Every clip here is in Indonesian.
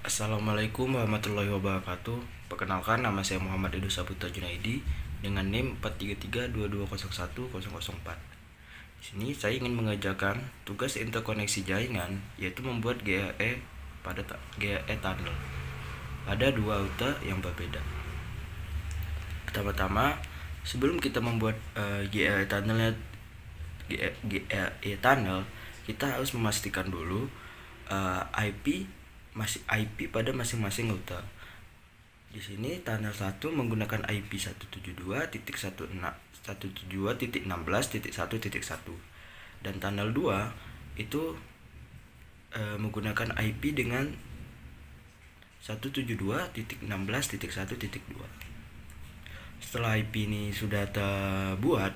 Assalamualaikum warahmatullahi wabarakatuh. Perkenalkan, nama saya Muhammad Edo Saputra Junaidi dengan NIM 43322010004. Di sini saya ingin mengerjakan tugas interkoneksi jaringan, yaitu membuat GRE pada GRE tunnel pada dua rute yang berbeda. Pertama-tama, sebelum kita membuat GRE tunnel, kita harus memastikan dulu IP pada masing-masing rute. Di sini tunnel 1 menggunakan IP 172.172.16.1.1 dan tunnel 2 itu menggunakan IP dengan 172.16.1.2. Setelah IP ini sudah terbuat,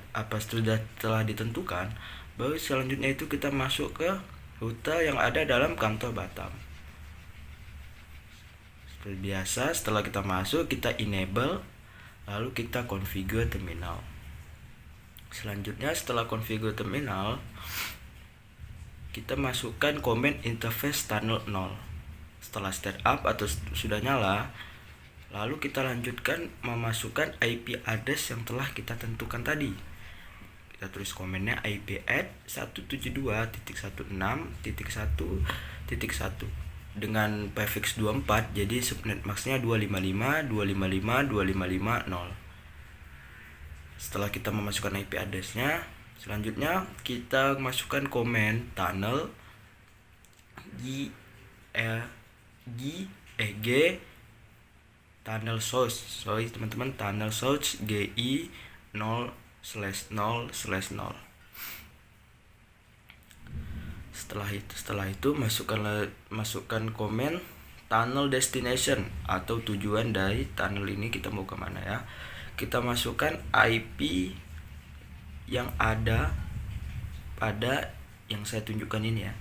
telah ditentukan, baru selanjutnya itu kita masuk ke rute yang ada dalam kantor Batam. Seperti biasa, setelah kita masuk, kita enable, lalu kita configure terminal. Selanjutnya, setelah configure terminal, kita masukkan command interface tunnel 0. Setelah start up atau sudah nyala, lalu kita lanjutkan memasukkan IP address yang telah kita tentukan tadi. Kita tulis komennya IP add 172.16.1.1 dengan prefix 24, jadi subnet max-nya 255.255.255.0. Setelah kita memasukkan IP address-nya, selanjutnya kita masukkan komen tunnel g tunnel source. Teman-teman, tunnel source GI 0/0/0. Setelah itu masukkan komen tunnel destination atau tujuan dari tunnel ini, kita mau kemana ya. Kita masukkan IP yang ada pada yang saya tunjukkan ini ya,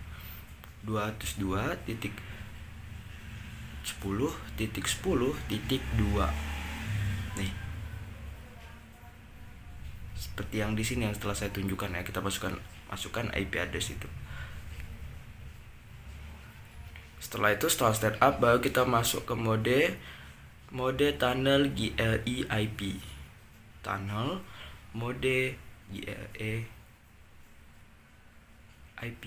202.10.10.2 nih, seperti yang di sini yang setelah saya tunjukkan ya. Kita masukkan IP address itu. Setelah start up, baru kita masuk ke mode tunnel GRE IP. Tunnel mode GRE IP.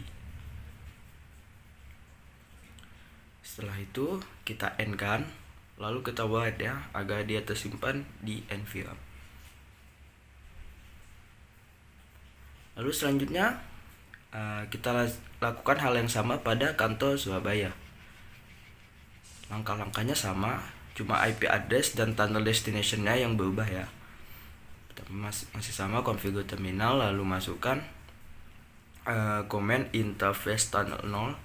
Setelah itu kita end kan, lalu kita write ya, agar dia tersimpan di environment. Lalu selanjutnya kita lakukan hal yang sama pada kantor Surabaya. Langkah-langkahnya sama, cuma IP address dan tunnel destination-nya yang berubah ya. Masih sama, configure terminal, lalu masukkan command interface tunnel 0.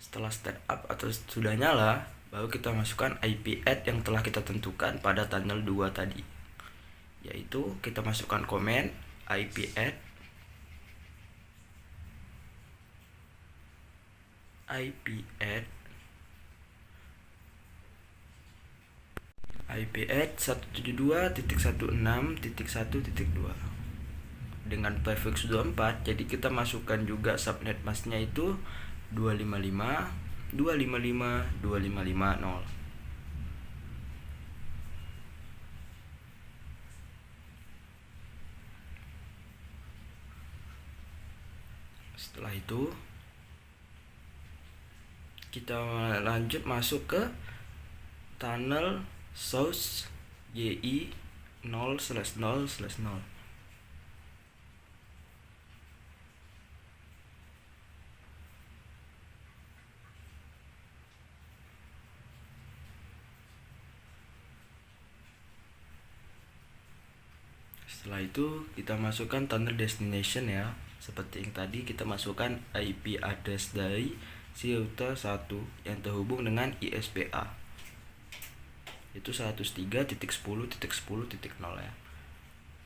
Setelah start up atau sudah nyala, baru kita masukkan IP add yang telah kita tentukan pada tunnel 2 tadi, yaitu kita masukkan command IP add IP add 172.16.1.2 dengan prefix 24. Jadi kita masukkan juga subnet mask-nya itu 255.255.255.0. Setelah itu kita lanjut masuk ke tunnel source GI 0/0/0. Setelah itu kita masukkan tunnel destination ya. Seperti yang tadi, kita masukkan IP address dari si router 1 yang terhubung dengan ISPA, itu 103.10.10.0 ya.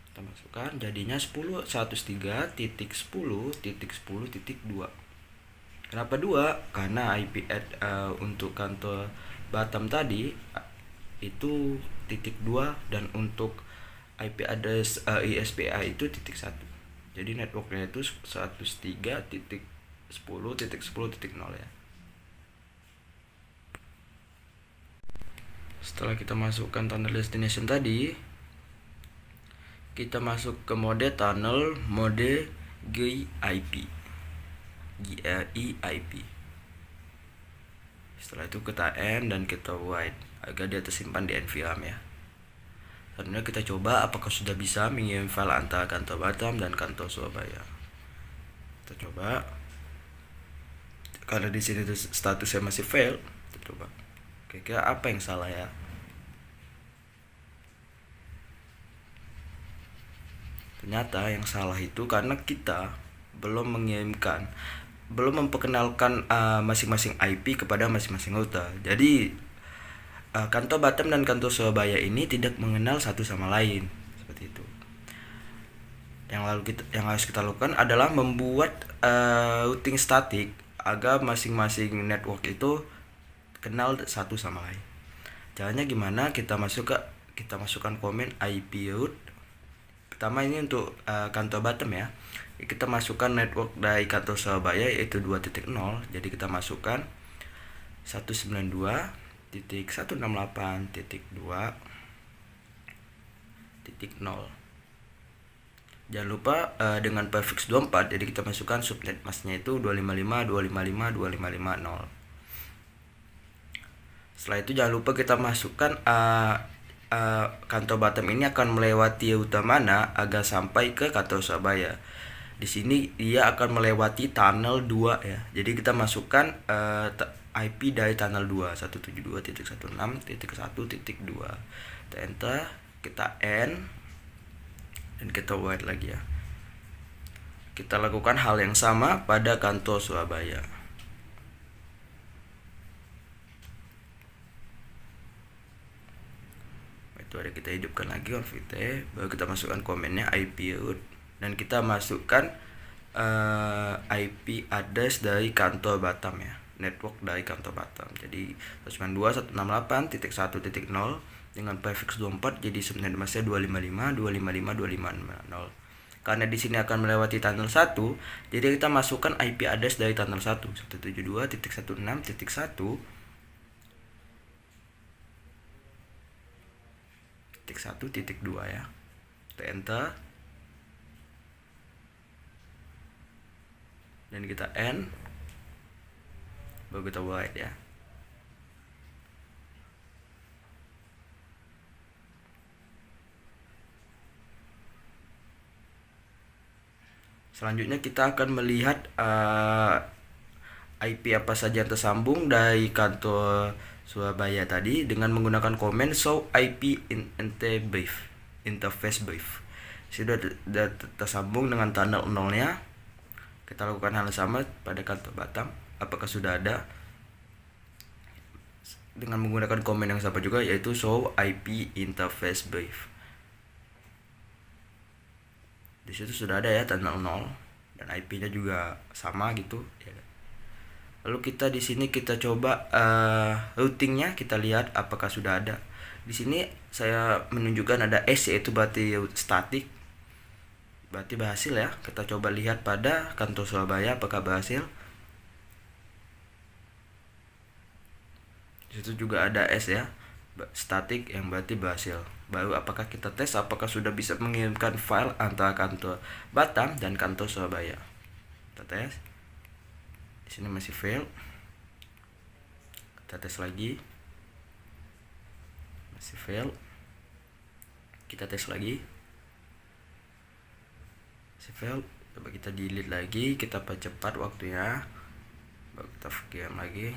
Kita masukkan, jadinya 103.10.10.2. Kenapa 2? Karena IP untuk kantor Batam tadi itu .2 dan untuk IP address ISPA itu .1. Jadi networknya itu 103.10.10.2. 10.10.0 ya. Setelah kita masukkan tunnel destination tadi, kita masuk ke mode tunnel, mode GIP. Setelah itu kita end dan kita wide agar dia tersimpan di NVRAM ya. Selanjutnya kita coba apakah sudah bisa mengirim file antara kantor Batam dan kantor Surabaya. Kita coba. Karena di sini statusnya masih fail, kita coba. Kira-kira apa yang salah ya? Ternyata yang salah itu karena kita belum memperkenalkan masing-masing IP kepada masing-masing router. Jadi kantor Batam dan kantor Surabaya ini tidak mengenal satu sama lain, seperti itu. Yang harus kita lakukan adalah membuat routing statik agar masing-masing network itu kenal satu sama lain. Caranya gimana? Kita masukkan komen IP route. Pertama ini untuk kantor Batam ya. Kita masukkan network dari kantor Surabaya yaitu 2.0. Jadi kita masukkan 192.168.2.0. Jangan lupa dengan prefix 24. Jadi kita masukkan subnet masknya itu 255.255.255.0. Setelah itu jangan lupa kita masukkan kantor Batam ini akan melewati rute mana agar sampai ke kantor Surabaya. Di sini dia akan melewati tunnel 2 ya. Jadi kita masukkan IP dari tunnel 2 172.16.1.2. Kita enter, kita end dan kita wide lagi ya. Kita lakukan hal yang sama pada kantor Surabaya. Itu ada kita hidupkan lagi konfignya, baru kita masukkan komennya IP route dan kita masukkan IP address dari kantor Batam ya, network dari kantor Batam. Jadi 192.168.1.0 dengan prefix 24, jadi subnet masknya 255.255.255.0. Karena di sini akan melewati tunnel 1, jadi kita masukkan IP address dari tunnel 1 172.16.1.1.2 ya. Kita enter dan kita end, baru kita wide ya. Selanjutnya kita akan melihat IP apa saja yang tersambung dari kantor Surabaya tadi dengan menggunakan komen show IP interface brief. Sudah tersambung dengan tunnel 0-nya. Kita lakukan hal sama pada kantor Batam. Apakah sudah ada? Dengan menggunakan komen yang sama juga, yaitu show IP interface brief. Di situ sudah ada ya tunnel 0 dan IP-nya juga sama gitu ya. Lalu kita di sini kita coba routingnya, kita lihat apakah sudah ada. Di sini saya menunjukkan ada S, yaitu berarti statik, berarti berhasil ya. Kita coba lihat pada kantor Surabaya apakah berhasil. Di situ juga ada S ya, statik, yang berarti berhasil. Baru apakah kita tes apakah sudah bisa mengirimkan file antara kantor Batam dan kantor Surabaya. Kita tes. Di sini masih fail. Kita tes lagi. Masih fail. Kita tes lagi. Masih fail. Coba kita delete lagi, kita percepat waktunya. Baru kita VM lagi.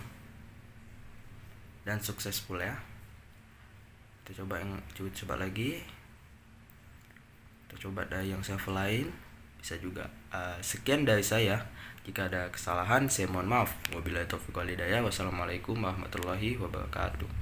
Dan successful ya. Kita coba lagi. Kita coba dari yang server lain, bisa juga. Sekian dari saya. Jika ada kesalahan saya mohon maaf. Wabillahi taufiq wal hidayah. Wassalamualaikum warahmatullahi wabarakatuh.